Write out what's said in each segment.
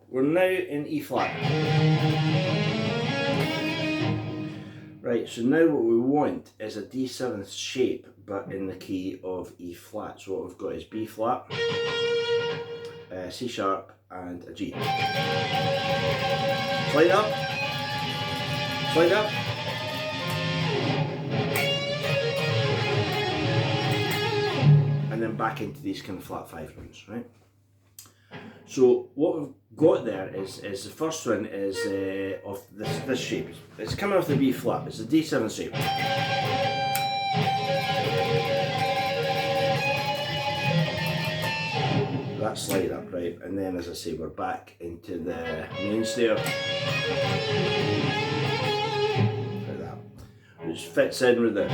we're now in E flat. Right, so now what we want is a D7 shape, but in the key of E flat. So what we've got is B flat, C sharp, and a G. Slide up, slide up. And then back into these kind of flat 5 notes, right? So what we've got there is the first one is of this shape. It's coming off the B flat. It's a D7 shape. That slide up, right? And then, as I say, we're back into the main stair. Like that. Which fits in with it.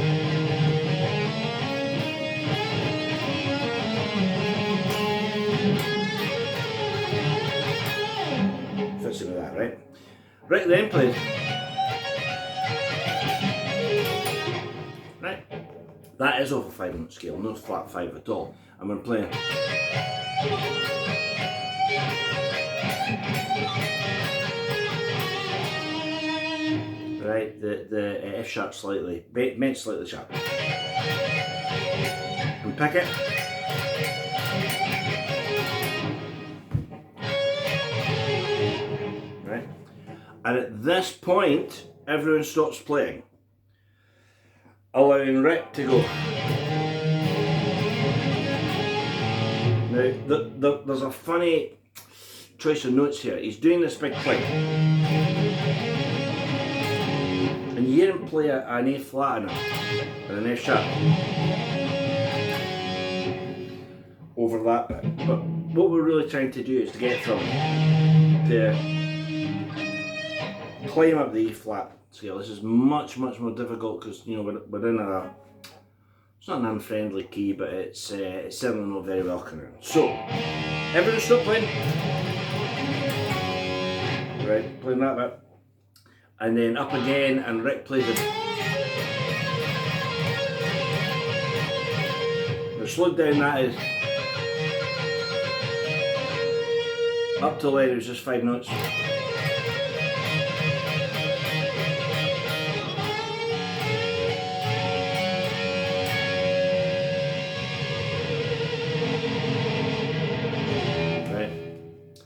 Fits in with that, right? Right then, please. Right. That is off a 5 note scale, no flat 5 at all. And we're playing. Right, the F sharp slightly, bent slightly sharp. And pick it. Right. And at this point, everyone stops playing, allowing Rick to go. Now, there's a funny choice of notes here. He's doing this big play. And you hear him play an A flat and an F sharp over that bit. But what we're really trying to do is to get from to climb up the E flat scale. This is much more difficult because, you know, we're in a, it's not an unfriendly key, but it's certainly not very welcoming. So, everyone stop playing. Right, playing that bit. And then up again, and Rick plays it. Now slowed down that is. Up till then it was just 5 notes.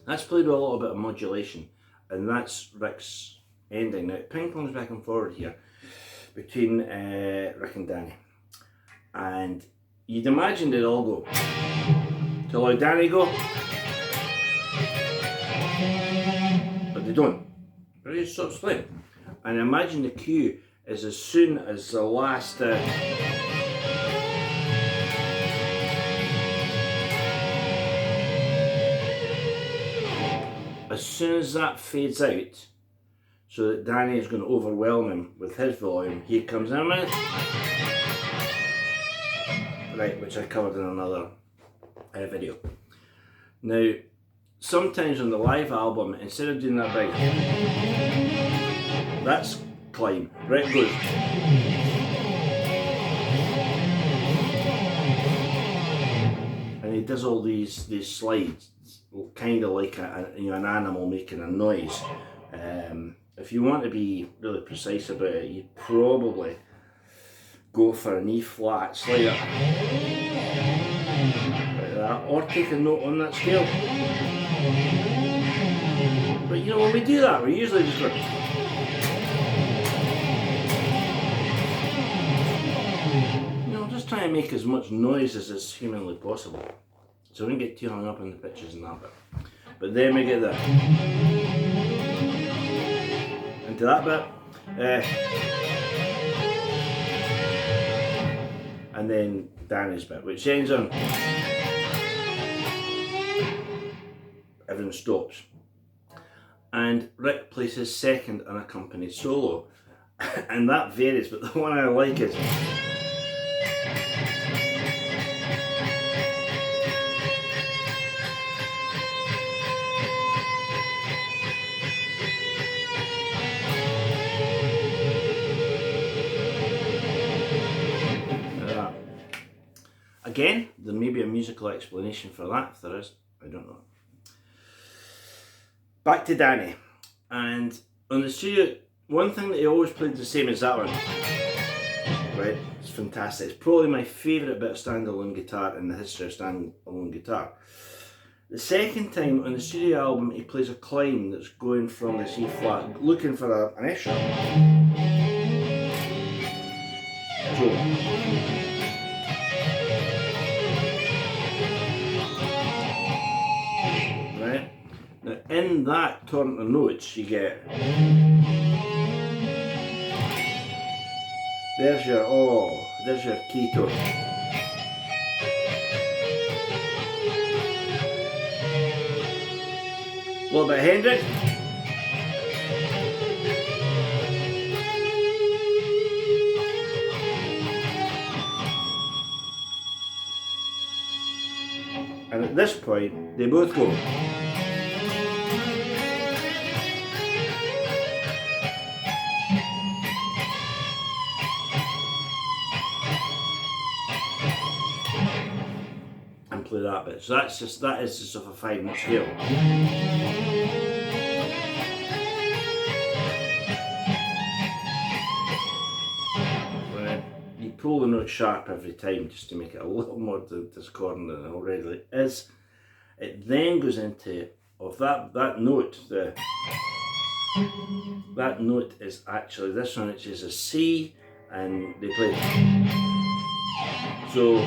That's played with a little bit of modulation, and that's Rick's ending. Now, ping pongs back and forward here between Rick and Danny, and you'd imagine they'd all go to allow Danny go, but they don't. But he stops playing, and imagine the cue is as soon as the last. As soon as that fades out, so that Danny is going to overwhelm him with his volume, he comes in with, right, which I covered in another video. Now, sometimes on the live album, instead of doing that big, that's climb, Rick goes. And he does all these slides, kind of like an animal making a noise. If you want to be really precise about it, you'd probably go for an E flat slide up, like that, or take a note on that scale. But you know, when we do that, we usually just go. You know, just try and make as much noise as is humanly possible. So we don't get too hung up on the pitches and that bit. But then we get that. Into that bit. And then Danny's bit, which ends on. Everyone stops. And Rick plays his second unaccompanied solo. And that varies, but the one I like is. Again, there may be a musical explanation for that. If there is, I don't know. back to Danny. And on the studio, one thing that he always played the same as that one. Right, it's fantastic. It's probably my favourite bit of standalone guitar in the history of standalone guitar. The second time on the studio album, he plays a climb that's going from the C flat, looking for an F sharp. So, right, now in that turn of notes, you get. There's your key tone. A little bit of Hendrix. And at this point, they both go. And play that bit. So that is just of a 5-note scale. Right. You pull the note sharp every time just to make it a little more discordant than it already is. It then goes into that note. That note is actually this one, which is a C, and they play. So.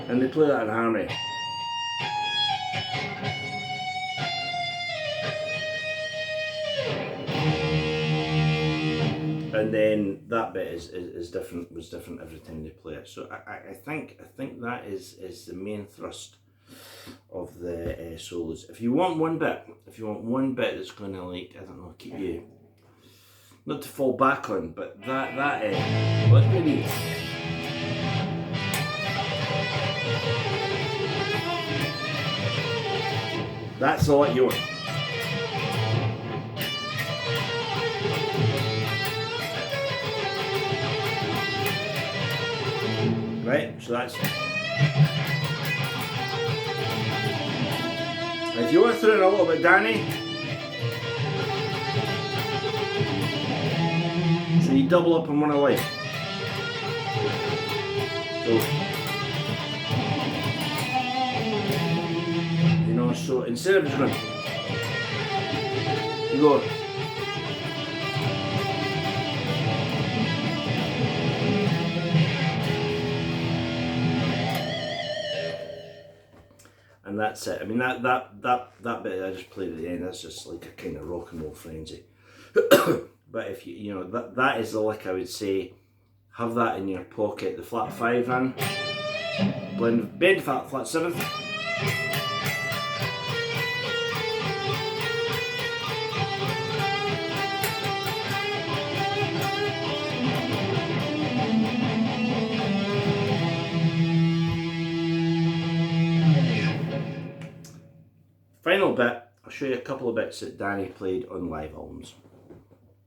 And they play that in harmony. And then that bit is different, was different every time they play it. So I think that is the main thrust of the solos. If you want one bit that's going to, like, I don't know, keep you, not to fall back on, but that what do we need? That's all you want. Right, so that's it. If you want to throw in a little bit, Danny, so you double up on one of life. So, you know, so instead of just going, you go. And that's it. I mean, that bit I just played at the end, that's just like a kind of rock and roll frenzy. But if you know, that is the lick I would say, have that in your pocket. The flat 5 run, bend flat 7th. Final bit, I'll show you a couple of bits that Danny played on live albums.